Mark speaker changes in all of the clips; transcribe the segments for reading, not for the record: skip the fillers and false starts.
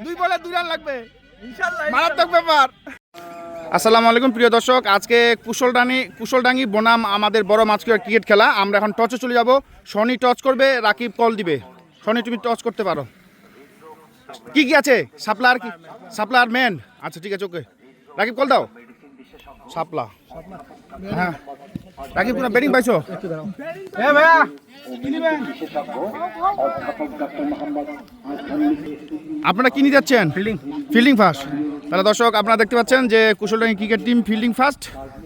Speaker 1: 2 বলে 2 রান লাগবে ইনশাআল্লাহ, মারাত্মক ব্যাপার। আসসালামু আলাইকুম প্রিয় দর্শক, আজকে কুশলডাঙ্গি বনাম আমাদের বড় মাছকুয়ার ক্রিকেট খেলা। আমরা এখন টচে চলে যাব। সনি টচ করবে, রাকিব কল দিবে। সনি তুমি টচ করতে পারো। কি কি আছে? সাপলার কি? সাপলার মেন। আচ্ছা ঠিক আছে, ওকে। রাকিব কল দাও। সাপলা, হ্যাঁ। রাকিব কোনো ব্যাটিং পাইছো? হ্যাঁ ভাইয়া, আপনারা কি নিয়ে যাচ্ছেন? Fielding first. তাহলে দর্শক আপনারা দেখতে পাচ্ছেন যে কুশলডাঙ্গি ক্রিকেট টিম ফিল্ডিং ফার্স্ট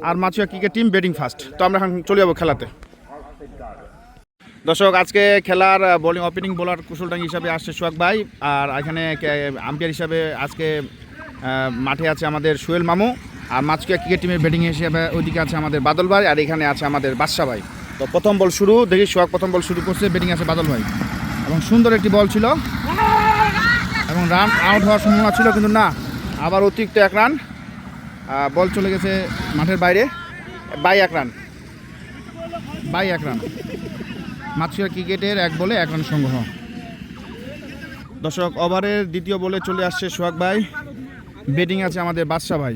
Speaker 1: আর Machhua cricket team batting first. তো আমরা এখন চলে যাবো খেলাতে। দর্শক আজকে খেলার বোলিং ওপেনিং বোলার কুশলডাঙ্গি হিসাবে আসছে সোহাগ ভাই, আর এখানে আম্পায়ার হিসাবে আজকে মাঠে আছে আমাদের সোহেল মামু, আর মাছুয়া ক্রিকেট টিমের ব্যাটিং হিসেবে ওইদিকে আছে আমাদের বাদল ভাই, আর এখানে আছে আমাদের বাদশা ভাই। তো প্রথম বল শুরু, দেখি সোহাগ প্রথম বল শুরু করছে, ব্যাটিং আছে বাদল ভাই, এবং সুন্দর একটি বল ছিল এবং রান আউট হওয়ার সম্ভাবনা ছিল, কিন্তু না, আবার অতিরিক্ত 1 রান, বল চলে গেছে মাঠের বাইরে, বাই 1 রান। মাছুয়া ক্রিকেটের 1 বলে 1 রান সংগ্রহ। দর্শক ওভারের দ্বিতীয় বলে চলে আসছে সোহাগ ভাই, ব্যাটিং আছে আমাদের বাদশা ভাই।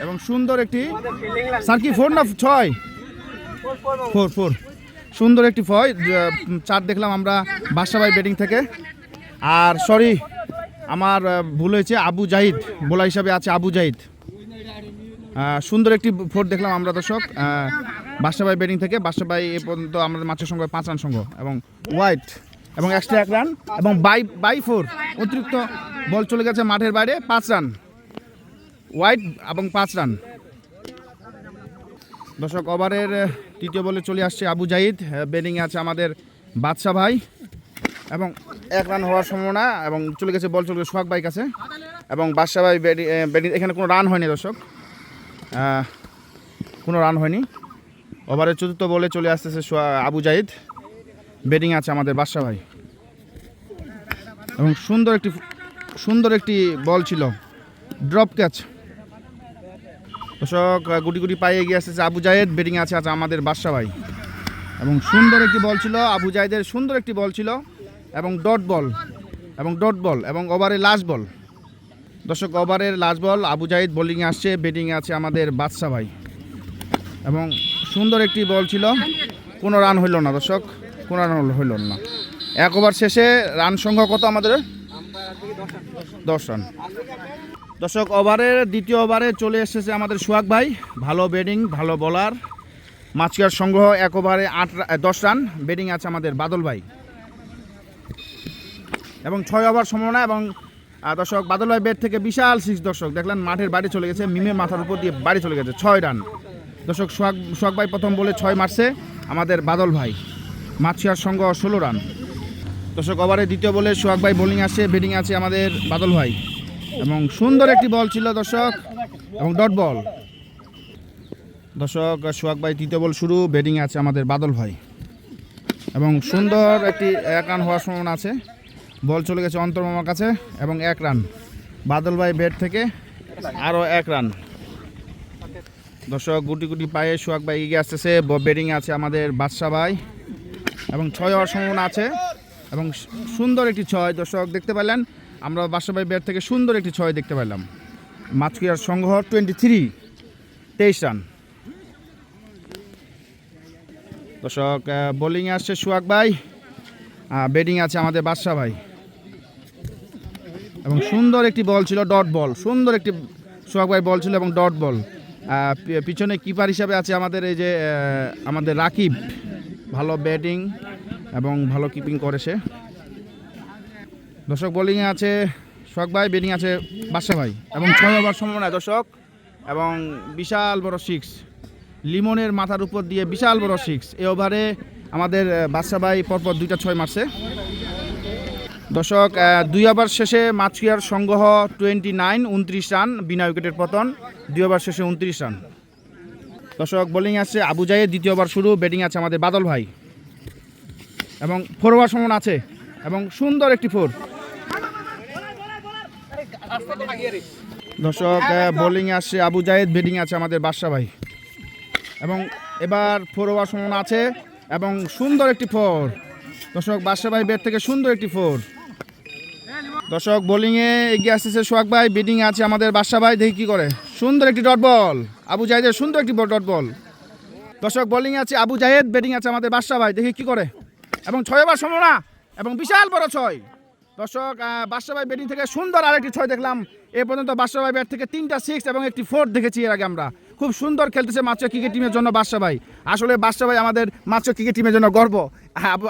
Speaker 1: এবং সুন্দর একটি স্যার কি 4 না 6? 4 সুন্দর একটি 4 দেখলাম আমরা বাদশা ভাই ব্যাটিং থেকে। আর সরি, আমার ভুল হয়েছে, আবু জাহিদ বোলার হিসাবে আছে আবু জাহিদ। সুন্দর একটি 4 দেখলাম আমরা দর্শক বাদশা ভাই ব্যাটিং থেকে। বাদশা ভাই এ পর্যন্ত আমাদের মাছের সঙ্গে 5 রান সংগ্রহ এবং ওয়াইড এবং এক্সট্রা 1 রান এবং বাই 4 অতিরিক্ত বল চলে গেছে মাঠের বাইরে, 5 রান ওয়াইড এবং 5 রান। দর্শক ওভারের তৃতীয় বলে চলে আসছে আবু জাহিদ, ব্যাটিংয়ে আছে আমাদের বাদশা ভাই এবং 1 রান হওয়ার সম্ভাবনা, এবং চলে গেছে বল চলে গেছে সোহাগ ভাই কাছে এবং বাদশা ভাই ব্যাটিং। এখানে কোনো রান হয়নি দর্শক, কোনো রান হয়নি। ওভারের চতুর্থ বলে চলে আসতেছে আবু জাহিদ, ব্যাটিং আছে আমাদের বাদশা ভাই এবং সুন্দর একটি বল ছিল, ড্রপ ক্যাচ। দর্শক গুটি পায়ে এগিয়ে আসতেছে আবু জাহিদ, ব্যাটিং আছে আমাদের বাদশা ভাই এবং সুন্দর একটি বল ছিল আবু জাহিদের, সুন্দর একটি বল ছিল এবং ডট বল এবং ওভারের লাস্ট বল। দর্শক ওভারের লাস্ট বল, আবু জাহিদ বোলিংয়ে আসছে, ব্যাটিংয়ে আছে আমাদের বাদশা ভাই এবং সুন্দর একটি বল ছিল, কোনো রান হইল না দর্শক, কোনো রান হইল না। 1 ওভার শেষে রান সংখ্যা কত আমাদের? 10 রান। দর্শক ওভারের দ্বিতীয় ওভারে চলে এসেছে আমাদের সোহাগ ভাই, ভালো ব্যাটিং, ভালো বোলার। মাছুয়ার সংগ্রহ 1 ওভারে 10 রান, ব্যাটিং আছে আমাদের বাদল ভাই এবং 6 ওভার সম্ভাবনা। এবং দর্শক বাদল ভাই ব্যাট থেকে বিশাল 6 দর্শক দেখলেন মাঠের বাইরে চলে গেছে, মিমের মাথার উপর দিয়ে বাড়ি চলে গেছে, 6 রান। দর্শক সোহাগ ভাই প্রথম বলে 6 মারছে আমাদের বাদল ভাই, মাছুয়ার সংগ্রহ 16 রান। দর্শক ওভারের দ্বিতীয় বলে সোহাগ ভাই বোলিং আসে, ব্যাটিং আছে আমাদের বাদল ভাই এবং সুন্দর একটি বল ছিল দর্শক এবং ডট বল। দর্শক সোহাগ ভাই তৃতীয় বল শুরু, ব্যাটিং আছে আমাদের বাদল ভাই এবং সুন্দর একটি 1 রান হওয়ার সম্ভাবনা আছে, বল চলে গেছে অন্তর মামার কাছে এবং 1 রান। বাদল ভাই ব্যাট থেকে আরও 1 রান। দর্শক গুটি পায়ে সোহাগ ভাই এগিয়ে আসতেছে, ব্যাটিং আছে আমাদের বাদশা ভাই এবং 6 হওয়ার সম্ভাবনা আছে এবং সুন্দর একটি 6 দর্শক দেখতে পেলেন আমরা বাদশা ভাই ব্যাট থেকে সুন্দর একটি 6 দেখতে পেলাম। মাছুয়ার সংগ্রহ 23 রান। দর্শক বোলিংয়ে আসছে সোহাগ ভাই, ব্যাটিং আছে আমাদের বাদশা ভাই এবং সুন্দর একটি বল ছিল, ডট বল, সুন্দর একটি সোহাগ ভাই বল ছিল এবং ডট বল। পিছনে কিপার হিসাবে আছে আমাদের এই যে আমাদের রাকিব, ভালো ব্যাটিং এবং ভালো কিপিং করে সে। দর্শক বোলিংয়ে আছে সোহাগ ভাই, ব্যাটিং আছে বাদশা ভাই এবং 6 ওভার সম্ভাবনা দর্শক এবং বিশাল বড় 6, লিমনের মাথার উপর দিয়ে বিশাল বড় 6। এই ওভারে আমাদের বাদশা ভাই পরপর 2টা 6 মারছে। দর্শক 2 ওভার শেষে মাছুয়ার সংগ্রহ 29 রান, বিনা উইকেটের পতন, 2 ওভার শেষে 29 রান। দর্শক বোলিং আছে আবু জাহিদ, দ্বিতীয় ওভার শুরু, ব্যাটিং আছে আমাদের বাদল ভাই এবং 4 ওভার সম্ভাবনা আছে এবং সুন্দর একটি 4। দর্শক বোলিং আসছে আবু জাহিদ, ব্যাটিং আছে আমাদের বাদশা ভাই এবং এবার 4 ওভার সম্ভাবনা আছে এবং সুন্দর একটি 4 দর্শক বাদশা ভাই ব্যাট থেকে সুন্দর একটি 4। দর্শক বোলিংয়ে এগিয়ে আসতেছে সোহাগ ভাই, ব্যাটিং আছে আমাদের বাদশা ভাই, দেখি কি করে। সুন্দর একটি ডট বল আবু জাহেদের, সুন্দর একটি ডট বল। দর্শক বোলিং আছে আবু জাহেদ, ব্যাটিং আছে আমাদের বাদশা ভাই, দেখি কি করে। এবং 6 ওভার সম্ভাবনা এবং বিশাল বড় 6। দর্শক বাদশা ভাই ব্যাটিং থেকে সুন্দর আরেকটি 6 দেখলাম। এ পর্যন্ত বাদশা ভাই ব্যাট থেকে 3টা 6 এবং একটি 4 দেখেছি এর আগে আমরা। খুব সুন্দর খেলতেছে মাছুয়া ক্রিকেট টিমের জন্য বাদশা ভাই। আসলে বাদশা ভাই আমাদের মাছুয়া ক্রিকেট টিমের জন্য গর্ব।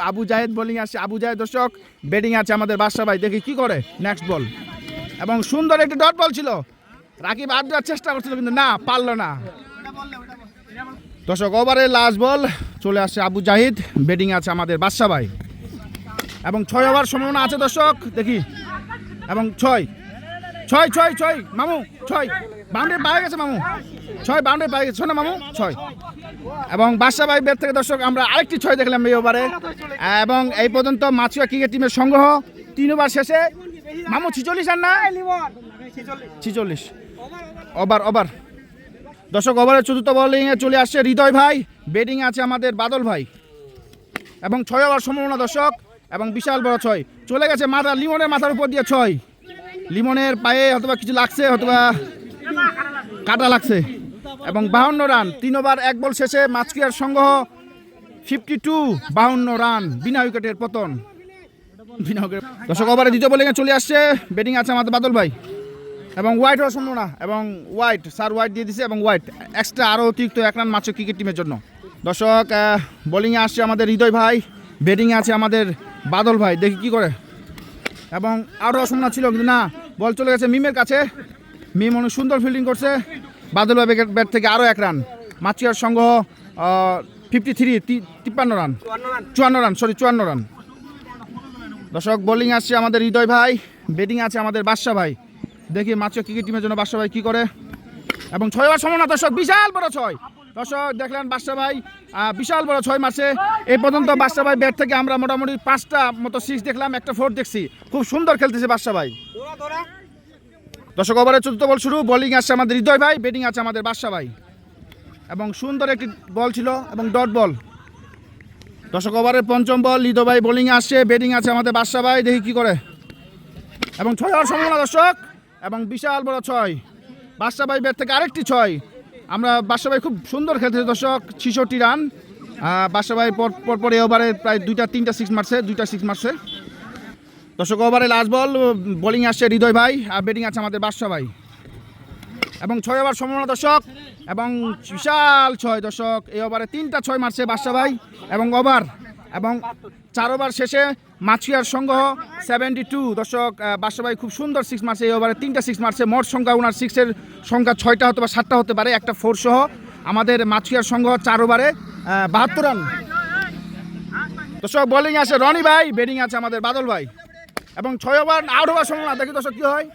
Speaker 1: আবু জাহেদ বোলিং আসছে, আবু জাহেদ দর্শক, ব্যাটিং আছে আমাদের বাদশা ভাই, দেখি কি করে। নেক্সট বল এবং সুন্দর একটি ডট বল ছিল। রাকিব আর দেওয়ার চেষ্টা করছিল কিন্তু না, পারল না। দর্শক ওভারে লাস্ট বল চলে আসছে আবু জাহিদ, ব্যাটিং আছে আমাদের বাদশা ভাই এবং 6 ওভার সম্ভাবনা আছে দর্শক, দেখি। এবং 6 মামু 6 বাউন্ডারি পায়ে গেছে, মামু 6 বাউন্ডারি পায়ে গেছে না মামু 6। এবং বাদশা ভাই ব্যাট থেকে দর্শক আমরা আরেকটি 6 দেখলাম এই ওভারে। এবং এই পর্যন্ত মাছুয়া ক্রিকেট টিমের সংগ্রহ 3 ওভার শেষে মামু 46 রান না 46 ওভার। দর্শক ওভারের চতুর্থ বোলিংয়ে চলে আসছে হৃদয় ভাই, ব্যাটিং আছে আমাদের বাদল ভাই এবং 6 ওভার সম্ভাবনা দর্শক এবং বিশাল বড় 6 চলে গেছে মাথা, লিমনের মাথার উপর দিয়ে 6। লিমনের পায়ে হয়তোবা কিছু লাগছে, হয়তোবা কাটা লাগছে। এবং 52 রান 3 ওভার 1 বল শেষে মাছকিয়ার সংগ্রহ 52, 52 রান, বিনা উইকেটের পতন। দর্শক ওভারে দ্বিতীয় বোলিংয়ে চলে আসছে, ব্যাটিং আছে আমাদের বাদল ভাই এবং হোয়াইট হওয়ার সম্ভাবনা এবং হোয়াইট, স্যার হোয়াইট দিয়ে দিছে এবং হোয়াইট এক্সট্রা আরও অতিরিক্ত 1 রান মাছুয়া ক্রিকেট টিমের জন্য। দর্শক বোলিংয়ে আসছে আমাদের হৃদয় ভাই, ব্যাটিংয়ে আছে আমাদের বাদল ভাই, দেখি কি করে। এবং আরও সম্ভাবনা ছিল কিন্তু না, বল চলে গেছে মিমের কাছে। মিম অনেক সুন্দর ফিল্ডিং করছে। বাদল ভাই ব্যাট থেকে আরও 1 রান, মাছুয়ার সংগ্রহ 53 রান 54 রান। দর্শক বোলিং আসছে আমাদের হৃদয় ভাই, ব্যাটিং আছে আমাদের বাদশা ভাই, দেখি মাছুয়া ক্রিকেট টিমের জন্য বাদশা ভাই কি করে। এবং 6 ওভার সম্ভাবনা দর্শক, বিশাল বড় 6। দর্শক দেখলেন বাদশা ভাই বিশাল বড় 6 মারছে। এই পর্যন্ত বাদশা ভাই ব্যাট থেকে আমরা মোটামুটি 5টা মতো 6 দেখলাম, একটা 4 দেখছি। খুব সুন্দর খেলতেছে বাদশা ভাই। দর্শক ওভারের চতুর্থ বল শুরু, বোলিং আসছে আমাদের হৃদয় ভাই, ব্যাটিং আছে আমাদের বাদশা ভাই এবং সুন্দর একটি বল ছিল এবং ডট বল। দর্শক ওভারের পঞ্চম বল, হৃদয় ভাই বোলিং আসছে, ব্যাটিং আছে আমাদের বাদশা ভাই, দেখি কি করে। এবং 6 ওভার সম্ভাবনা দর্শক এবং বিশাল বড় 6। বাদশা ভাই ব্যাট থেকে আরেকটি 6। আমরা বাদশা ভাই খুব সুন্দর খেলতেছে দর্শক, 66 রান। বাদশা ভাই পরপর এই ওভারে প্রায় 2টা-3টা 6 মারছে, 2টা 6 মারছে। দর্শক ওভারে লাস্ট বল, বোলিং আসছে হৃদয় ভাই আর ব্যাটিং আছে আমাদের বাদশা ভাই এবং 6 ওভার সম্ভাবনা দর্শক এবং বিশাল 6 দর্শক। এই ওভারে 3টা 6 মারছে বাদশা ভাই এবং ওভার এবং 4 ওভার শেষে মাছুয়ার সংগ্রহ 72। দর্শক বাদশা ভাই খুব সুন্দর 6 মারছে, এই ওভারে 3টা 6 মারছে। মোট সংখ্যা ওনার 6-এর সংখ্যা 6টা হতে বা 7টা হতে পারে, একটা 4 সহ। আমাদের মাছুয়ার সংগ্রহ 4 ওভারে 72 রান। দর্শক বোলিং আছে রনি ভাই, ব্যাটিং আছে আমাদের বাদল ভাই এবং 6 ওভার আউট হওয়ার সম্ভাবনা, দেখি দর্শক কি হয়।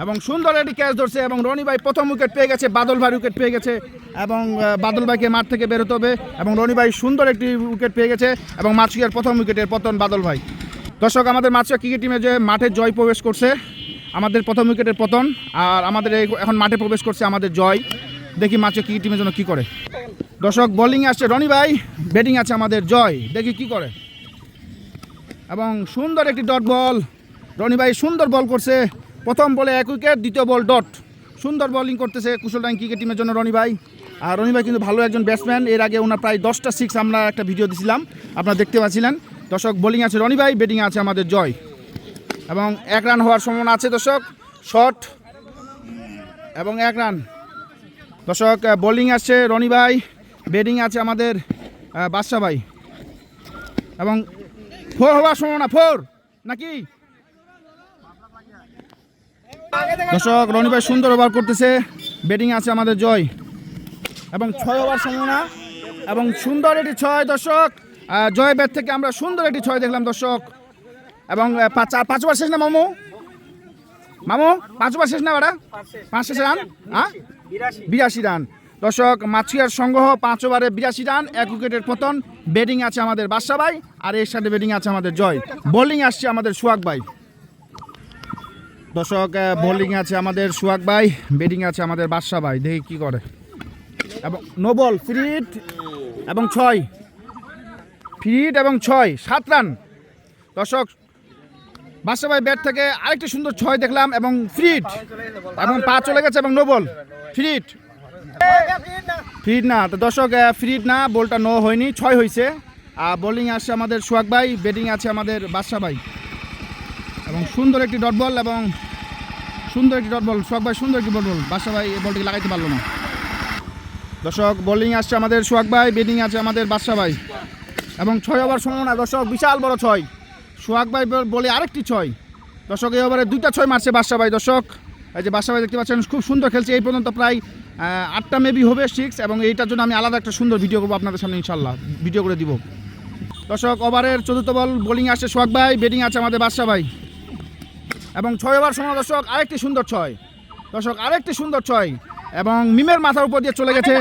Speaker 1: এবং সুন্দর একটি ক্যাচ ধরছে এবং রনি ভাই প্রথম উইকেট পেয়ে গেছে, বাদল ভাই উইকেট পেয়ে গেছে এবং বাদল ভাইকে মাঠ থেকে বেরোতে হবে এবং রনি ভাই সুন্দর একটি উইকেট পেয়ে গেছে এবং মাছুয়ার প্রথম উইকেটের পতন বাদল ভাই। দর্শক আমাদের মাছুয়া ক্রিকেট টিমে যে মাঠে জয় প্রবেশ করছে, আমাদের প্রথম উইকেটের পতন, আর আমাদের এখন মাঠে প্রবেশ করছে আমাদের জয়। দেখি মাছুয়া ক্রিকেট টিমের জন্য কি করে। দর্শক বোলিং আসছে রনি ভাই, ব্যাটিং আছে আমাদের জয়, দেখি কি করে। এবং সুন্দর একটি ডট বল, রনি ভাই সুন্দর বল করছে। প্রথম বলে 1 উইকেট, দ্বিতীয় বল ডট। সুন্দর বোলিং করতেছে কুশলডাঙ্গি ক্রিকেট টিমের জন্য রনি ভাই। আর রনি ভাই কিন্তু ভালো একজন ব্যাটসম্যান। এর আগে ওনার প্রায় 10টা 6 আমরা একটা ভিডিও দিয়েছিলাম, আপনারা দেখতে পাচ্ছিলেন। দর্শক বোলিং আছে রনি ভাই, ব্যাটিং আছে আমাদের জয় এবং 1 রান হওয়ার সম্ভাবনা আছে দর্শক, শট এবং 1 রান। দর্শক বোলিং আসছে রনি ভাই, ব্যাটিং আছে আমাদের বাদশা ভাই এবং 4 হওয়ার সম্ভাবনা, 4 নাকি। দর্শক রনি ভাই সুন্দর ওভার করতেছে, ব্যাটিং আছে আমাদের জয় এবং 6 ওভার সম্ভাবনা এবং সুন্দর একটি 6 দর্শক। জয় ব্যাট থেকে আমরা সুন্দর একটি 6 দেখলাম দর্শক এবং 5 ওভার শেষ না মামু 5 ওভার শেষ না বাড়া 5 শেষ রান, 82 রান। দর্শক মাছুয়ার সংগ্রহ 5 ওভারে 82 রান, 1 উইকেটের পতন। ব্যাটিং আছে আমাদের বাদশা ভাই আর এর সাথে ব্যাটিং আছে আমাদের জয়। বোলিং আসছে আমাদের সোহাগ ভাই। দর্শক বোলিং আছে আমাদের সোহাগ ভাই, ব্যাটিং আছে আমাদের বাদশা ভাই, দেখি কি করে। এবং নো বল ফ্রি হিট এবং 6 ফিট এবং 6 রান। দর্শক বাদশা ভাই ব্যাট থেকে আরেকটি সুন্দর 6 দেখলাম এবং ফিট এবং পা চলে গেছে এবং নো বল। ফিট না তো দর্শক, ফিট না, বলটা নো হয়নি, 6 হয়েছে। আর বোলিং আসছে আমাদের সোহাগ ভাই, ব্যাটিং আছে আমাদের বাদশা ভাই এবং সুন্দর একটি ডট বল এবং সুন্দর একটি ডট বল। সোহাগ ভাই সুন্দর একটি বল, বাদশা ভাই এই বলটিকে লাগাইতে পারলো না। দর্শক বোলিং আসছে আমাদের সোহাগ ভাই, ব্যাটিং আছে আমাদের বাদশা ভাই এবং 6 ওভার সম্ভাবনা। দর্শক বিশাল বড় 6, সোহাগ ভাই বলে আরেকটি 6। দর্শক এই ওভারে 2টা 6 মারছে বাদশা ভাই। দর্শক এই যে বাদশা ভাই দেখতে পাচ্ছেন খুব সুন্দর খেলছে, এই পর্যন্ত প্রায় 8টা মেবি হবে 6, এবং এইটার জন্য আমি আলাদা একটা সুন্দর ভিডিও করবো আপনাদের সামনে, ইনশাল্লাহ ভিডিও করে দিব। দর্শক ওভারের 4র্থ বল, বোলিং আসছে সোহাগ ভাই, ব্যাটিং আছে আমাদের বাদশা ভাই এবং 6 ওভার সময়। দর্শক আরেকটি সুন্দর 6, দর্শক আরেকটি সুন্দর 6 এবং মিমের মাথার উপর দিয়ে চলে গেছে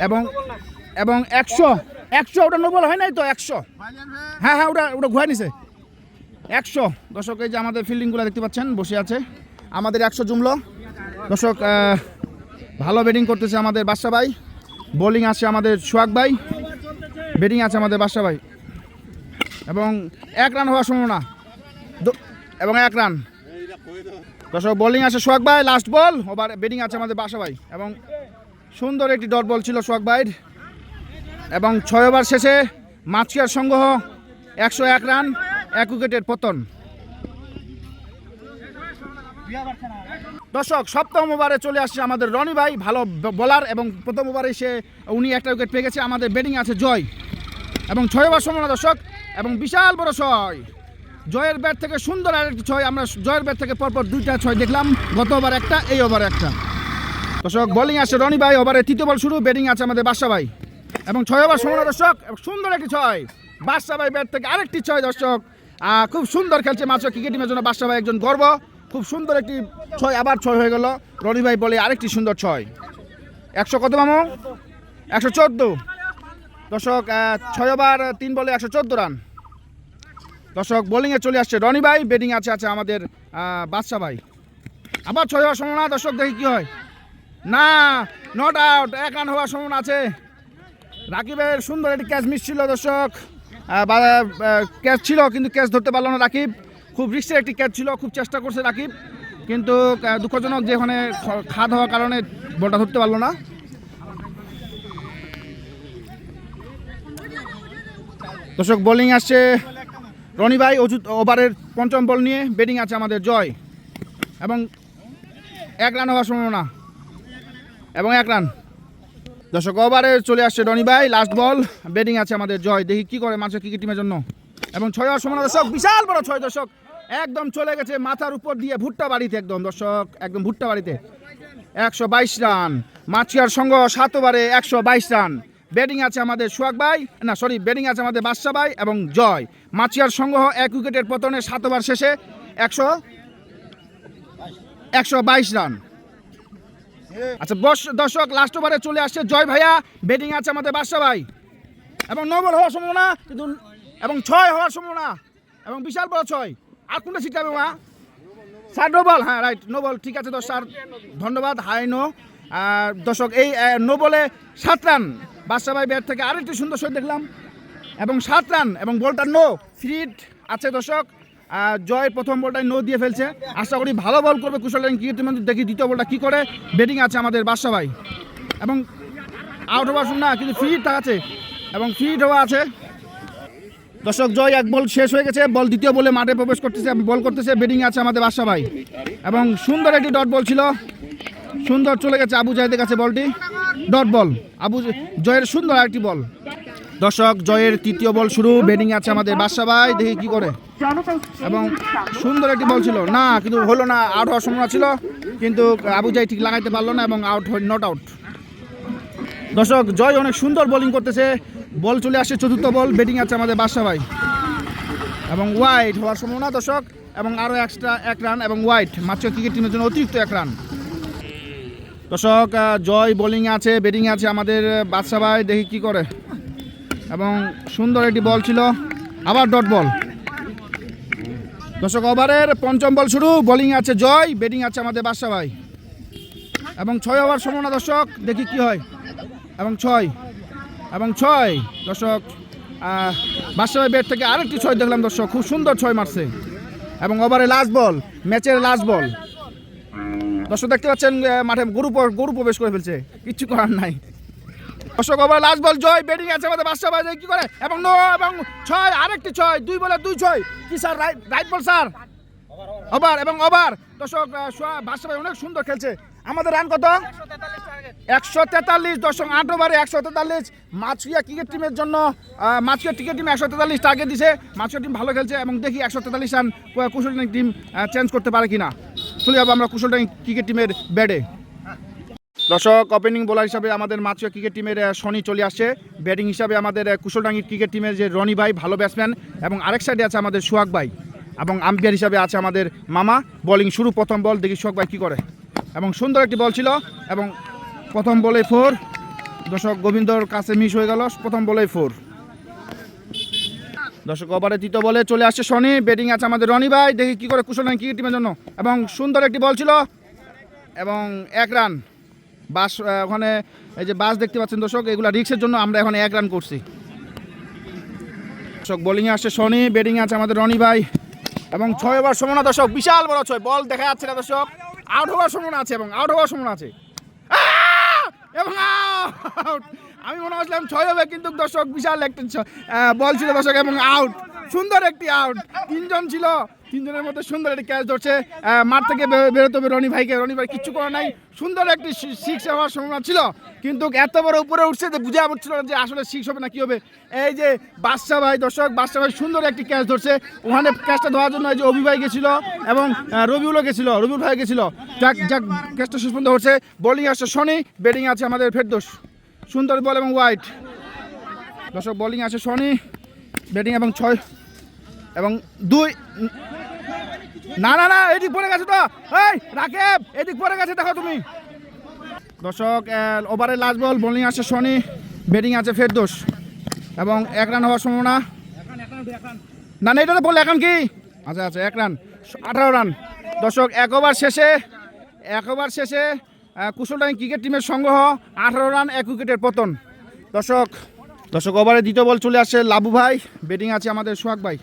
Speaker 1: এবং 100 ওটা নো বল হয় নাই তো 100, হ্যাঁ ওটা ঘুরে নিছে 100। দর্শক এই যে আমাদের ফিল্ডিংগুলো দেখতে পাচ্ছেন বসে আছে, আমাদের 100 জুমলো। দর্শক ভালো ব্যাটিং করতেছে আমাদের বাদশা ভাই, বোলিং আছে আমাদের সোহাগ ভাই, ব্যাটিং আছে আমাদের বাদশা ভাই এবং 1 রান হওয়ার সম্ভাবনা এবং 1 রান। দর্শক বোলিং আছে সোহাগ ভাই, লাস্ট বল ওভার, ব্যাটিং আছে আমাদের বাদশা ভাই এবং সুন্দর একটি ডট বল ছিল সোহাগ ভাইয়ের এবং 6 ওভার শেষে মাছিয়ার সংগ্রহ 101 রান, 1 উইকেটের পতন। দর্শক 7ম ওভারে চলে আসছে আমাদের রনি ভাই, ভালো বোলার এবং প্রথম ওভারে উনি 1টা উইকেট পেয়ে গেছে। আমাদের ব্যাটিং আছে জয় এবং 6 ওভার সম্ভাবনা দর্শক এবং বিশাল বড় 6। জয়ের ব্যাট থেকে সুন্দর আরেকটি 6, আমরা জয়ের ব্যাট থেকে পরপর 2টা 6 দেখলাম, গত ওভার 1টা, এই ওভার 1টা। দর্শক বোলিং আসছে রনি ভাই, ওভারে 3য় বল শুরু, ব্যাটিং আছে আমাদের বাদশা ভাই এবং 6 ওভার সম্ভাবনা দর্শক, সুন্দর একটি 6, বাদশা ভাই ব্যাট থেকে আরেকটি 6। দর্শক খুব সুন্দর খেলছে মাত্র ক্রিকেট টিমের জন্য বাদশা ভাই একজন গর্ব, খুব সুন্দর একটি 6, আবার 6 হয়ে গেল। রনি ভাই বলে আরেকটি সুন্দর 6, 100 কত মামু? 114। দর্শক 6 ওভার 3 বলে 114 রান। দর্শক বোলিংয়ে চলে আসছে রনি ভাই, ব্যাটিং আছে আমাদের বাদশা ভাই, আবার 6 হওয়ার সম্ভাবনা। দর্শক দেখি কি হয়, না নট আউট, 1 রান হওয়ার সম্ভাবনা আছে। রাকিবের সুন্দর একটি ক্যাচ মিস ছিল দর্শক, ক্যাচ ছিল কিন্তু ক্যাচ ধরতে পারলো না রাকিব, খুব রিস্কের একটি ক্যাচ ছিল, খুব চেষ্টা করছে রাকিব কিন্তু দুঃখজনক যে ওখানে খাদ হওয়ার কারণে বলটা ধরতে পারলো না। দর্শক বোলিং আসছে রনি ভাই, ওভারের 5ম বল নিয়ে, ব্যাটিং আছে আমাদের জয় এবং 1 রান হওয়ার সম্ভাবনা এবং 1 রান। দর্শক ওভারে চলে আসছে রনি ভাই, লাস্ট বল, ব্যাটিং আছে আমাদের জয়, দেখি কি করে মাঝে ক্রিকেট টিমের জন্য এবং 6 হওয়ার সম্ভাবনা দর্শক, বিশাল বড় 6। দর্শক একদম চলে গেছে মাথার উপর দিয়ে ভুট্টা বাড়িতে, একদম দর্শক একদম ভুট্টা বাড়িতে। 122 রান, মাছিয়ার সঙ্গ 7 ওভারে 122 রান। ব্যাটিং আছে আমাদের সোহাগ ভাই, না সরি, ব্যাটিং আছে আমাদের বাদশা ভাই এবং জয়। মাছিয়ার সংগ্রহ 1 উইকেটের পতনে 7 ওভার শেষে 122 রান। আচ্ছা দর্শক লাস্ট ওভারে চলে আসছে জয় ভাইয়া, ব্যাটিং আছে আমাদের বাদশা ভাই এবং 9 বল হওয়ার সম্ভাবনা কিন্তু এবং 6 হওয়ার সম্ভাবনা এবং বিশাল বড় 6। আর কোনটা ছিটাবে মা? 7 নো বল, হ্যাঁ রাইট, নো বল, ঠিক আছে দর্শক ধন্যবাদ, হাই নো। আর দর্শক এই নো বলে 7 রান, বাদশা ভাই ব্যাট থেকে আরেকটি সুন্দর শট দেখলাম এবং 7 রান এবং বলটা নো, ফিট আছে দর্শক। জয় প্রথম বলটাই নো দিয়ে ফেলছে, আশা করি ভালো বল করবে কুশল ক্রিকেট টিম, দেখি দ্বিতীয় বলটা কি করে। ব্যাটিং আছে আমাদের বাদশা ভাই এবং আউট হওয়ার না কিন্তু ফিট আছে এবং ফিট হওয়া আছে। দর্শক জয় 1 বল শেষ হয়ে গেছে, বল দ্বিতীয় বলে মাঠে প্রবেশ করতেছে, বল করতেছে, ব্যাটিং আছে আমাদের বাদশা ভাই এবং সুন্দর একটি ডট বল ছিল, সুন্দর চলে গেছে আবু জাহেদের কাছে বলটি, ডট বল, জয়ের সুন্দর আরেকটি বল। দর্শক জয়ের 3য় বল শুরু, ব্যাটিং আছে আমাদের বাদশা ভাই, দেখি কি করে এবং সুন্দর একটি বল ছিল, না কিন্তু হলো না, আউট হওয়ার সম্ভাবনা ছিল কিন্তু আবু জাহি ঠিক লাগাইতে পারলো না এবং আউট, নট আউট। দর্শক জয় অনেক সুন্দর বোলিং করতেছে, বল চলে আসছে 4র্থ বল, ব্যাটিং আছে আমাদের বাদশা ভাই এবং ওয়াইড হওয়ার সম্ভাবনা দর্শক এবং আরও এক্সট্রা 1 রান এবং ওয়াইড, মাত্র ক্রিকেট টিমের জন্য অতিরিক্ত 1 রান। দর্শক জয় বোলিং আছে, ব্যাটিং আছে আমাদের বাদশা ভাই, দেখি কি করে এবং সুন্দর একটি বল ছিল, আবার ডট বল। দর্শক ওভারের 5ম বল শুরু, বোলিং আছে জয়, ব্যাটিং আছে আমাদের বাদশা ভাই এবং 6 ওভার সম্ভাবনা দর্শক, দেখি কি হয় এবং 6 দর্শক বাদশা ভাই ব্যাট থেকে আরেকটি 6 দেখলাম দর্শক, খুব সুন্দর 6 মারছে এবং ওভারে লাস্ট বল, ম্যাচের লাস্ট বল। দর্শক দেখতে পাচ্ছেন মাঠে গরু প্রবেশ করে ফেলছে, কিচ্ছু করার নাই। দর্শক ওভারে লাস্ট বল, জয় ব্যাটিং আছে আমাদের বাদশা ভাই, কি করে এবং নো এবং 6, আরেকটি 6, 2 বলে 2 6 কি স্যার, রাইট বল স্যার, ওভার এবং ওভার। দর্শক বাদশা ভাই অনেক সুন্দর খেলছে। আমাদের রান কত? 143। দর্শক 8 ওভারে 143। মাছুয়া ক্রিকেট টিমের জন্য মাছুয়া ক্রিকেট টিম 143 টার্গেট দিছে। মাছুয়া টিম ভালো খেলছে এবং দেখি 143 রান কুশলডাঙ্গি টিম চেঞ্জ করতে পারে কিনা। চলে যাবো আমরা কুশলডাঙ্গি ক্রিকেট টিমের ব্যাটে। দর্শক ওপেনিং বোলার হিসাবে আমাদের মাছুয়া ক্রিকেট টিমের শনি চলে আসছে। ব্যাটিং হিসাবে আমাদের কুশলডাঙ্গি ক্রিকেট টিমের যে রনি ভাই ভালো ব্যাটসম্যান, এবং আরেক সাইডে আছে আমাদের সোহাগ ভাই, এবং আম্পায়ার হিসাবে আছে আমাদের মামা। বোলিং শুরু, প্রথম বল, দেখি সোহাগ ভাই কী করে। এবং সুন্দর একটি বল ছিল এবং প্রথম বলে 4। দর্শক গোবিন্দর কাছে মিস হয়ে গেল, প্রথম বলে 4। দর্শক ওভারে তৃতীয় বলে চলে আসছে শনি, ব্যাটিং আছে আমাদের রনি ভাই, দেখি কী করে কুশলডাঙ্গি ক্রিকেট টিমের জন্য। এবং সুন্দর একটি বল ছিল এবং 1 রান। বাস ওখানে এই যে বাস দেখতে পাচ্ছেন দর্শক, এগুলো রিক্সের জন্য আমরা এখন 1 রান করছি। দর্শক বোলিংয়ে আসছে শনি, ব্যাটিং আছে আমাদের রনি ভাই এবং 6 ওভার সম্ভাবনা। দর্শক বিশাল বড় 6, বল দেখা যাচ্ছে না দর্শক, আউট হওয়ার সম্ভাবনা আছে এবং আউট হওয়ার সম্ভাবনা আছে এবং আউট। আমি মনে করছিলাম 6 হবে, কিন্তু দর্শক বিশাল একটা বল ছিল দর্শক এবং আউট, সুন্দর একটি আউট। 3 জন ছিল, 3 জনের মধ্যে সুন্দর একটি ক্যাচ ধরছে। মাঠ থেকে বেরোতে হবে রনি ভাইকে, রনি ভাই কিচ্ছু করা নাই, সুন্দর একটি 6 হওয়ার সম্ভাবনা ছিল, কিন্তু এত বড় উপরে উঠছে যে বুঝে পড়ছিল না যে আসলে 6 হবে না কি হবে। এই যে বাদশা ভাই, দর্শক বাদশা ভাই সুন্দর একটি ক্যাচ ধরছে, ওখানে ক্যাচটা ধরার জন্য এই যে অভি ভাই গেছিল এবং রবিউলও গেছিল, রবিউল ভাই গেছিল, যাক ক্যাচটা শেষ পর্যন্ত হচ্ছে। বোলিং আসছে শনি, ব্যাটিং আছে আমাদের ফেরদৌস, সুন্দর বল এবং ওয়াইড। দর্শক বোলিং আছে শনি, ব্যাটিং এবং 6 এবং 2। না না না, এদিক পড়ে গেছে তো, এই রাকেব এদিক পড়ে গেছে, দেখো তুমি। দর্শক ওভারের লাস্ট বল, বোলিং আছে শনি, ব্যাটিং আছে ফেরদৌস এবং 1 রান হওয়ার সম্ভাবনা। না না, এটা তো বললে এখন কি, আচ্ছা আচ্ছা 1 রান, 18 রান। দর্শক 1 ওভার শেষে কুশলডাঙ্গি ক্রিকেট টিমের সংগ্রহ 18 রান, 1 উইকেটের পতন। দর্শক ওভারে দ্বিতীয় বল চলে আসছে লাবু ভাই, ব্যাটিং আছে আমাদের সোহাগ ভাই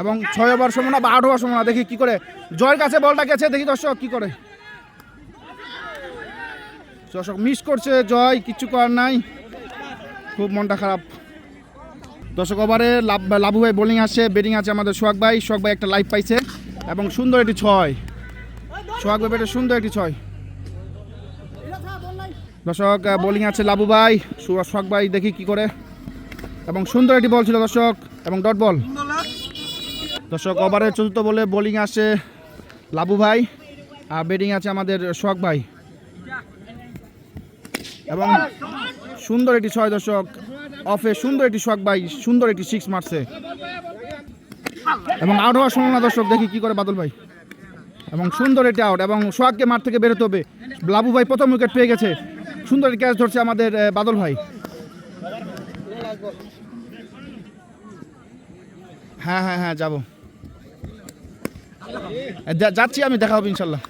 Speaker 1: এবং 6 ওভার সম্ভাবনা বা 8 ওভার সম্ভাবনা, দেখি কি করে। জয়ের কাছে বলটা গেছে, দেখি দর্শক কি করে। দর্শক মিস করছে জয়, কিচ্ছু করার নাই, খুব মনটা খারাপ। দর্শক ওভারে লাবু ভাই বোলিং আসছে, ব্যাটিং আছে আমাদের সোহাগ ভাই একটা লাইফ পাইছে এবং সুন্দর একটি 6, সোহাগ ভাই ব্যাটে সুন্দর একটি 6। দর্শক বোলিং আছে লাবু ভাই, সোহাগ ভাই দেখি কি করে এবং সুন্দর একটি বল ছিল দর্শক এবং ডট বল। দর্শক ওভারের চতুর্থ বলে বোলিং আসে লাবু ভাই আর ব্যাটিং আছে আমাদের সোহাগ ভাই এবং সুন্দর একটি 6। দর্শক অফে সুন্দর একটি সোহাগ ভাই সুন্দর একটি 6 মারছে এবং আউট হওয়ার সম্ভাবনা। দর্শক দেখি কি করে বাদল ভাই এবং সুন্দর একটি আউট এবং সোহাগকে মাঠ থেকে বেরোতে হবে। লাবু ভাই প্রথম উইকেট পেয়ে গেছে, সুন্দর একটি ক্যাচ ধরছে আমাদের বাদল ভাই। হ্যাঁ হ্যাঁ হ্যাঁ যাবো, যাচ্ছি আমি, দেখা হবে ইনশাল্লাহ।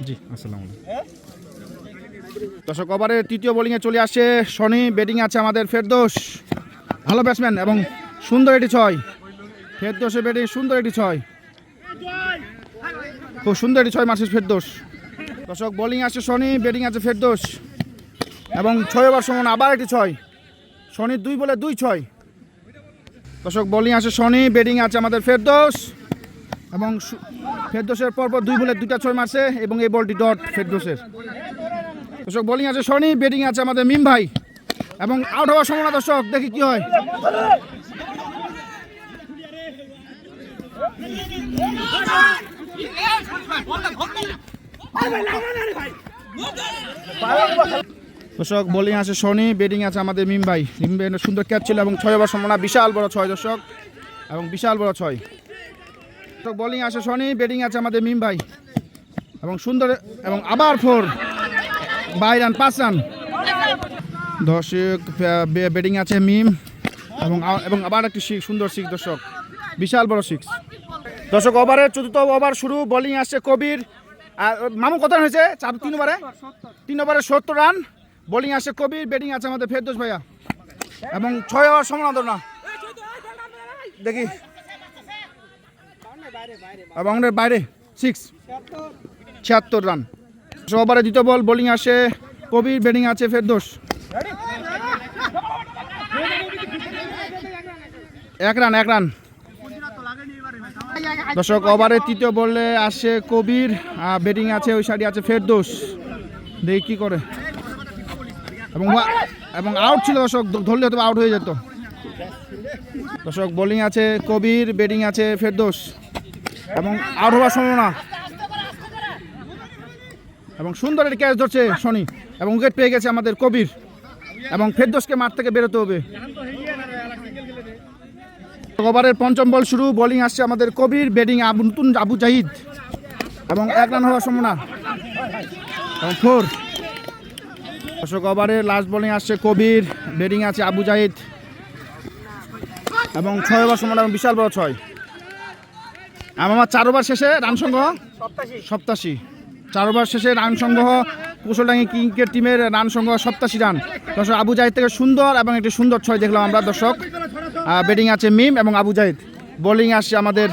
Speaker 1: জি আসসালামু আলাইকুম। দর্শক ওভারের তৃতীয় বোলিংয়ে চলে আসে শনি, ব্যাটিং আছে আমাদের ফেরদৌস, ভালো ব্যাটসম্যান এবং সুন্দর একটি 6। ফেরদৌসের ব্যাটিং সুন্দর একটি 6, খুব সুন্দর একটি 6 মারছে ফেরদৌস। দর্শক বোলিং আছে শনি, ব্যাটিং আছে ফেরদৌস এবং 6 ওভার সম্ভাবনা, আবার একটি 6। শনির 2 বলে 2 6। দর্শক বোলিং আছে শনি, ব্যাটিং আছে আমাদের ফেরদৌস এবং ফেরদৌসের পরপর 2 বলে 2টা 6 মারছে এবং এই বলটি ডট ফেরদৌসের। দর্শক বোলিং আছে শনি, ব্যাটিং আছে আমাদের মিম ভাই এবং আউট হওয়ার সম্ভাবনা। দর্শক দেখি কি হয়। দর্শক বোলিং আছে শনি, ব্যাটিং আছে আমাদের মিম ভাই সুন্দর ক্যাচ ছিল এবং 6 ওভার সম্ভাবনা, বিশাল বড় 6 দর্শক এবং বিশাল বড় 6। দর্শক বোলিং আছে শনি, ব্যাটিং আছে আমাদের মিম ভাই এবং সুন্দর এবং আবার 4, 22 রান, 5 রান। দর্শক ব্যাটিং আছে মিম এবং আবার একটি সুন্দর 6 দর্শক, বিশাল বড় 6। দর্শক ওভারের চতুর্থ ওভার শুরু, বোলিং আসছে কবির। আর মামু কত রান হয়েছে? 3 ওভারে 70 রান। বোলিং আসছে কবির, ব্যাটিং আছে আমাদের ফেরদৌস ভাইয়া। এবং 6 হওয়ার সম্ভাবনা না দেখি এবং বাইরে 76 রান। ওভারে দ্বিতীয় বল, বোলিং আসে কবির, ব্যাটিং আছে ফেরদৌস। 1 রান। দর্শক ওভারে তৃতীয় বলে আসে কবির, ব্যাটিং আছে ওই সাইডে আছে ফেরদৌস, দেখি কি করে। এবং আউট ছিল দর্শক, ধরলে হয়তো আউট হয়ে যেত। দর্শক বোলিং আছে কবির, ব্যাটিং আছে ফেরদৌস এবং আউট হওয়ার সম্ভাবনা। এবং সুন্দর একটি ক্যাচ ধরছে শনি এবং উইকেট পেয়ে গেছে আমাদের কবির এবং ফেরদৌসকে মাঠ থেকে বেরোতে হবে। ওভারের পঞ্চম বল শুরু, বোলিং আসছে আমাদের কবির, ব্যাটিং নতুন আবু জাহিদ এবং 1 রান হওয়ার সম্ভাবনা এবং 4। দর্শক ওভারে লাস্ট বোলিং আসছে কবির, ব্যাটিং আছে আবু জাহিদ এবং 6 হওয়ার সম্ভাবনা এবং বিশাল বড় 6। আমার 4 ওভার শেষে রান সংগ্রহ 87। 4 ওভার শেষে রান সংগ্রহ কুশলডাঙ্গি ক্রিকেট টিমের রান সংগ্রহ 87 রান। দর্শক আবু জাহিদ থেকে সুন্দর এবং একটি সুন্দর 6 দেখলাম আমরা। দর্শক ব্যাটিং আছে মিম এবং আবু জাহিদ, বোলিং আসছে আমাদের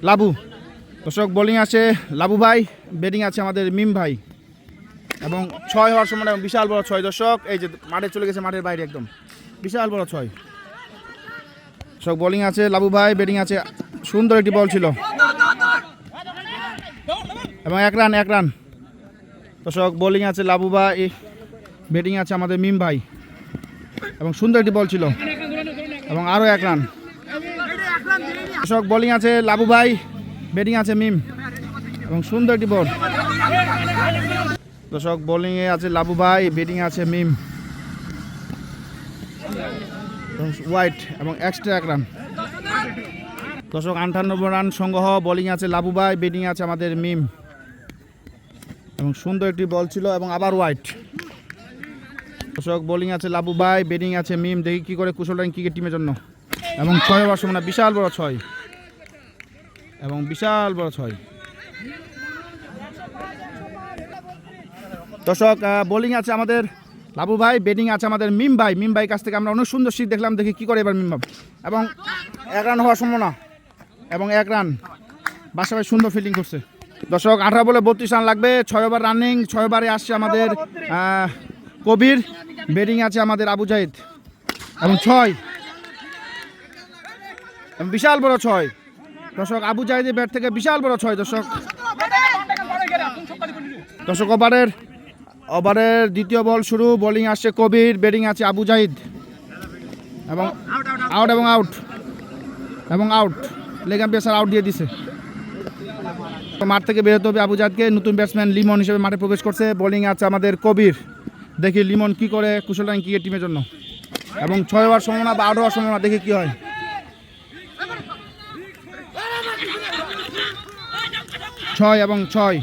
Speaker 1: লাবু। দর্শক বোলিং আছে লাবু ভাই, ব্যাটিং আছে আমাদের মিম ভাই এবং 6 হওয়ার সময় এবং বিশাল বড় 6। দর্শক এই যে মাঠে চলে গেছে, মাঠের বাইরে একদম বিশাল বড় 6। দর্শক বোলিং আছে লাবু ভাই, ব্যাটিং আছে সুন্দর একটি বল ছিল এবং 1 রান। দর্শক বোলিং আছে লাবু ভাই, ব্যাটিং আছে আমাদের মিম ভাই এবং সুন্দর একটি বল ছিল এবং আরও 1 রান। দর্শক বোলিং আছে লাবু ভাই, ব্যাটিং আছে মিম এবং সুন্দর একটি বল। দর্শক বোলিংয়ে আছে লাবু ভাই, ব্যাটিং আছে মিম, ওয়াইড এবং এক্সট্রা 1 রান। দর্শক 98 রান সংগ্রহ, বোলিং আছে লাবু ভাই, ব্যাটিং আছে আমাদের মিম এবং সুন্দর একটি বল ছিল এবং আবার ওয়াইড। দর্শক বোলিং আছে লাবু ভাই, ব্যাটিং আছে মিম, দেখি কি করে কুশলডাঙ্গি ক্রিকেট টিমের জন্য এবং 6 হওয়ার সম্ভাবনা বিশাল বড় 6 এবং বিশাল বড় 6। দর্শক বোলিং আছে আমাদের লাবু ভাই, ব্যাটিং আছে আমাদের মিম ভাই কাছ থেকে আমরা অনেক সুন্দর শীত দেখলাম, দেখি কি করে এবার মিম ভাই এবং 1 রান হওয়ার সম্ভাবনা এবং 1 রান। বাসা ভাই সুন্দর ফিল্ডিং করছে। দর্শক 18 বলে 32 রান লাগবে, 6 ওভার রানিং। 6 ওভারে আসছে আমাদের কবির, ব্যাটিং আছে আমাদের আবু জাহিদ এবং 6 এবং বিশাল বড় 6। দর্শক আবু জাহিদের ব্যাট থেকে বিশাল বড় 6। দর্শক ওভারের দ্বিতীয় বল শুরু, বোলিং আসছে কবির, ব্যাটিং আছে আবু জাহিদ এবং আউট লেগ আম্পায়ার আউট দিয়ে দিছে। মাঠ থেকে বেরোতে হবে আবু জাহিদকে। নতুন ব্যাটসম্যান লিমন হিসেবে মাঠে প্রবেশ করছে, বোলিং আছে আমাদের কবির, দেখি লিমন কি করে কুশলডাঙ্গি ক্রিকেট টিমের জন্য এবং 6 হওয়ার সম্ভাবনা বা আউট হওয়ার সম্ভাবনা, দেখি কি হয়। এবং 6।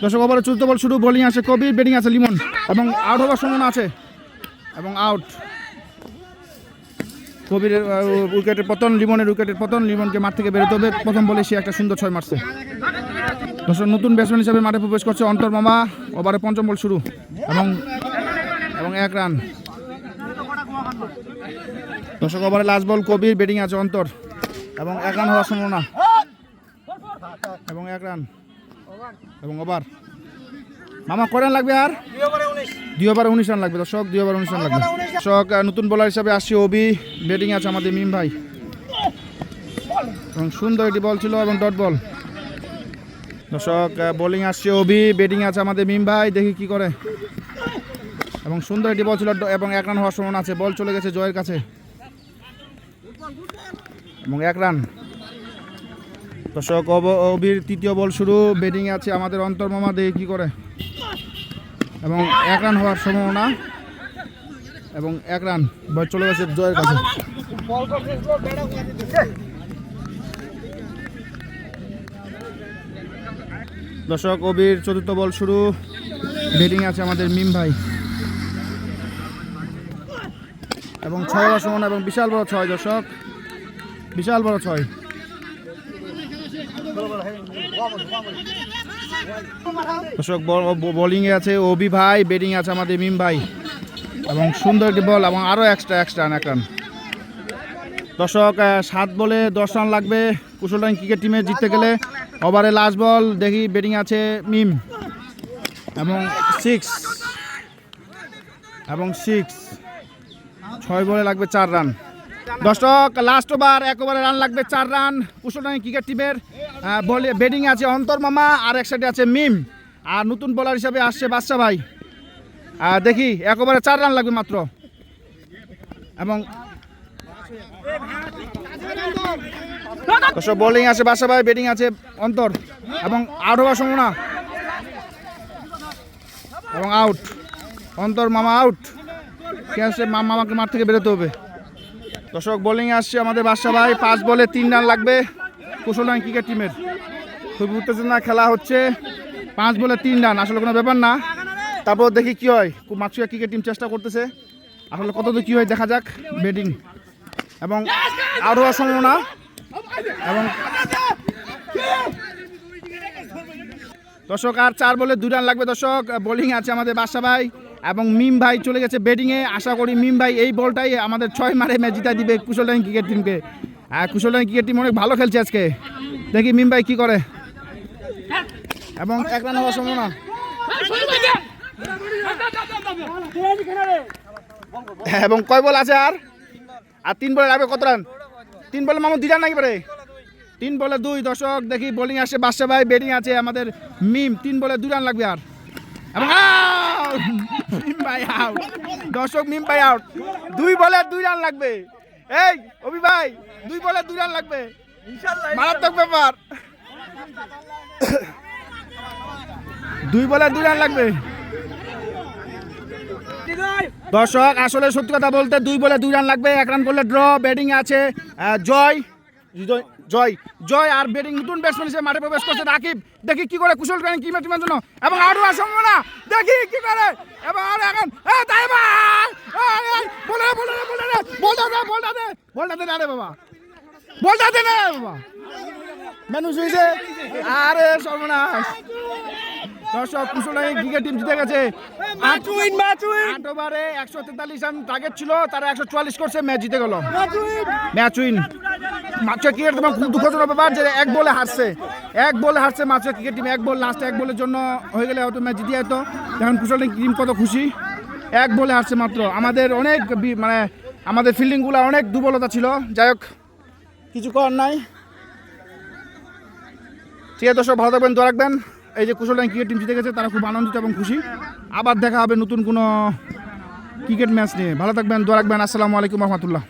Speaker 1: দর্শক ওভারে চতুর্থ বল শুরু, বোলিং আছে কবির, ব্যাটিং আছে লিমন এবং আউট হওয়ার সম্ভাবনা আছে এবং আউট। কবিরের উইকেটের পতন, লিমনের উইকেটের পতন, লিমনকে মাঠ থেকে বেরোতে হবে। প্রথম বলে সে একটা সুন্দর 6 মারছে। দর্শক নতুন ব্যাটসম্যান হিসেবে মাঠে প্রবেশ করছে অন্তর মামা। ওভারে পঞ্চম বল শুরু এবং 1 রান। দর্শক ওভারে লাস্ট বল কবির, ব্যাটিং আছে অন্তর এবং 1 রান হওয়ার সম্ভাবনা এবং 1 রান এবং ওভার। মামা কয় রান লাগবে? আর 2 ওভারে 19 রান লাগবে। দর্শক 2 ওভারে 19 রান লাগবে। দর্শক নতুন বোলার হিসাবে আসছে ওবি, ব্যাটিং আছে আমাদের মিম ভাই এবং সুন্দর একটি বল ছিল এবং ডট বল। দর্শক বোলিং আসছে ওবি, ব্যাটিং আছে আমাদের মিম ভাই, দেখি কি করে এবং সুন্দর একটি বল ছিল এবং 1 রান হওয়ার সম্ভাবনা আছে। বল চলে গেছে জয়ের কাছে এবং 1 রান। দর্শক ওবির তৃতীয় বল শুরু, ব্যাটিং আছে আমাদের অন্তর মামা, দেখি কি করে এবং 1 রান হওয়ার সম্ভাবনা এবং 1 রান। বল চলে গেছে জয়ের কাছে। দর্শক ওবির চতুর্থ বল শুরু, ব্যাটিং আছে আমাদের মিম ভাই এবং 6 হওয়ার সম্ভাবনা এবং বিশাল বড় 6। দর্শক বিশাল বড় 6। দর্শক বোলিংয়ে আছে ওবি ভাই, ব্যাটিং আছে আমাদের মিম ভাই এবং সুন্দর একটি বল এবং আরও এক্সট্রা রান 1 রান। দর্শক 7 বলে 10 রান লাগবে কুশলডাঙ্গি ক্রিকেট টিমে জিততে গেলে। ওভারে লাস্ট বল, দেখি ব্যাটিং আছে মিম এবং 6 6 বলে লাগবে 4 রান। দর্শক লাস্ট ওভার, 1 ওভারে রান লাগবে 4 রান কুশলডাঙ্গি ক্রিকেট টিমের। বলে ব্যাটিং আছে অন্তর মামা, আর এক সাইডে আছে মিম, আর নতুন বোলার হিসাবে আসছে বাদশা ভাই। দেখি 1 ওভারে 4 রান লাগবে মাত্র। এবং দর্শক বোলিং আছে বাদশা ভাই, ব্যাটিং আছে অন্তর এবং আউট হওয়ার সম্ভাবনা এবং আউট। অন্তর মামা আউট, কে আসছে মামাকে মাঠ থেকে বেরোতে হবে। দর্শক বোলিং আসছে আমাদের বাদশা ভাই, 5 বলে 3 রান লাগবে কুশলডাঙ্গি ক্রিকেট টিমের। খুব উত্তেজনা খেলা হচ্ছে, 5 বলে 3 রান আসলে কোনো ব্যাপার না। তারপর দেখি কি হয়, মাছুয়া ক্রিকেট টিম চেষ্টা করতেছে, আসলে কতদূর কি হয় দেখা যাক। ব্যাটিং এবং আউট হওয়ার সম্ভাবনা এবং দর্শক আর 4 বলে 2 রান লাগবে। দর্শক বোলিং আছে আমাদের বাদশা ভাই এবং মিম ভাই চলে গেছে ব্যাটিংয়ে। আশা করি মিম ভাই এই বলটাই আমাদের 6 মারে ম্যাচ জিতাই দিবে কুশলডাঙ্গি ক্রিকেট টিমকে। কুশলডাঙ্গি ক্রিকেট টিম অনেক ভালো খেলছে আজকে, দেখি মিম ভাই কি করে। এবং 1 রান হওয়ার সম্ভাবনা এবং কয় বল আছে আর 3 বলে লাগবে কত রান? 3 বলে মামু 2 রান নাকি পারে? 3 বলে 2। দর্শক দেখি বোলিং আসে বাদশা ভাই, ব্যাটিং আছে আমাদের মিম, 3 বলে 2 রান লাগবে আর এবং মিম ভাই আউট। দর্শক মিম ভাই আউট, 2 বলে 2 রান লাগবে। এই অভি ভাই 2 বলে 2 রান লাগবে, মারাত্মক ব্যাপার। 2 বলে 2 রান লাগবে। দর্শক আসলে সত্যি কথা বলতে 2 বলে 2 রান লাগবে, 1 রান করলে ড্র। ব্যাটিং আছে জয় আর ব্যাটিং নতুন ব্যাটসম্যান হিসেবে মাঠে প্রবেশ করছে রাকিব। দেখি কি করে কুশলডাঙ্গি ক্রিকেট টিমের জন্য এবং আউট হওয়ার সম্ভাবনা, দেখি কি করে। এবং এখন বলটা দে না বাবা, মানুষ হয়েছে। আরে সর্বনাশ। দর্শক কুশলডাঙ্গি ক্রিকেট টিম জিতে গেছে। 8 ওভারে 143 রান টার্গেট ছিল, তারা 144 করছে, ম্যাচ জিতে গেল। Match win. মাছুয়া ক্রিকেট তোমার খুব দুঃখজনক ব্যাপার যে 1 বলে হারছে মাছুয়া ক্রিকেট টিম। 1 বল, লাস্ট 1 বলের জন্য হয়ে গেলে হয়তো ম্যাচ জিতে যেত। এখন কুশলডাঙ্গি টিম কত খুশি, 1 বলে হারছে মাত্র। আমাদের অনেক মানে আমাদের ফিল্ডিংগুলো অনেক দুর্বলতা ছিল, যাই হোক কিছু করার নাই। ঠিক আছে দর্শক, ভালো থাকবেন, দোয়া রাখবেন। এই যে কুশলডাঙ্গি ক্রিকেট টিম জিতে গেছে, তারা খুব আনন্দিত এবং খুশি। আবার দেখা হবে নতুন কোনো ক্রিকেট ম্যাচ নিয়ে। ভালো থাকবেন, দোয়া রাখবেন। আসসালামু আলাইকুম রহমতুল্লাহ।